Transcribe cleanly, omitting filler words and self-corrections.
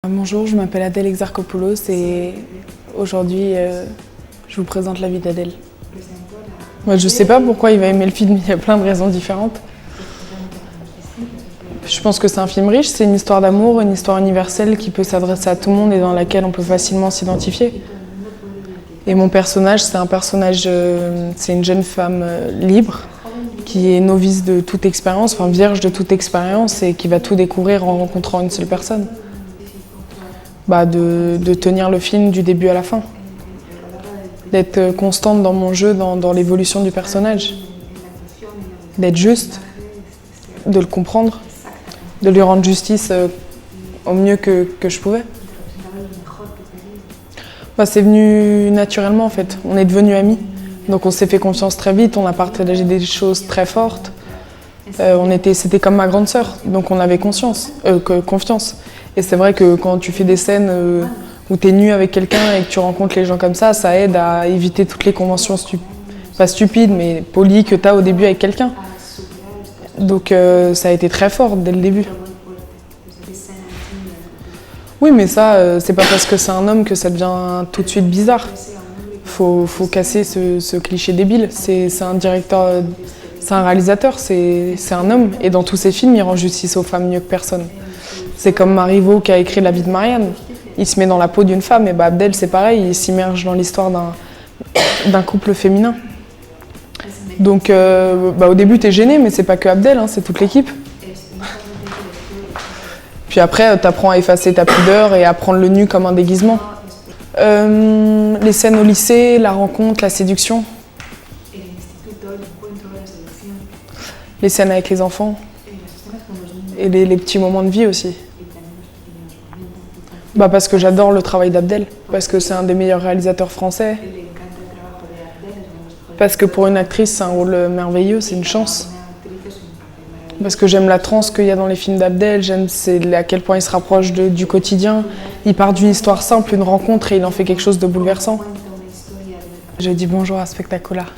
Bonjour, je m'appelle Adèle Exarchopoulos et aujourd'hui je vous présente la vie d'Adèle. Moi, je ne sais pas pourquoi il va aimer le film, il y a plein de raisons différentes. Je pense que c'est un film riche, c'est une histoire d'amour, une histoire universelle qui peut s'adresser à tout le monde et dans laquelle on peut facilement s'identifier. Et mon personnage, c'est une jeune femme libre qui est novice de toute expérience, enfin vierge de toute expérience et qui va tout découvrir en rencontrant une seule personne. De tenir le film du début à la fin, d'être constante dans mon jeu, dans l'évolution du personnage, d'être juste, de le comprendre, de lui rendre justice au mieux que je pouvais. C'est venu naturellement en fait, on est devenus amis, donc on s'est fait confiance très vite, on a partagé des choses très fortes, c'était comme ma grande sœur, donc on avait confiance. Et c'est vrai que quand tu fais des scènes où tu es nu avec quelqu'un et que tu rencontres les gens comme ça aide à éviter toutes les conventions pas stupides, mais polies que tu as au début avec quelqu'un. Donc ça a été très fort dès le début. Oui, mais ça, c'est pas parce que c'est un homme que ça devient tout de suite bizarre. Faut casser ce cliché débile. C'est un directeur, c'est un réalisateur, c'est un homme. Et dans tous ses films, il rend justice aux femmes mieux que personne. C'est comme Marivaux qui a écrit La vie de Marianne. Il se met dans la peau d'une femme, et Abdel c'est pareil, il s'immerge dans l'histoire d'un couple féminin. Donc au début t'es gêné, mais c'est pas que Abdel, hein, c'est toute l'équipe. Puis après t'apprends à effacer ta pudeur et à prendre le nu comme un déguisement. Les scènes au lycée, la rencontre, la séduction. Les scènes avec les enfants. Et les petits moments de vie aussi. Parce que j'adore le travail d'Abdel, parce que c'est un des meilleurs réalisateurs français, parce que pour une actrice c'est un rôle merveilleux, c'est une chance. Parce que j'aime la transe qu'il y a dans les films d'Abdel, j'aime à quel point il se rapproche du quotidien. Il part d'une histoire simple, une rencontre, et il en fait quelque chose de bouleversant. Je dis bonjour à Spectacular.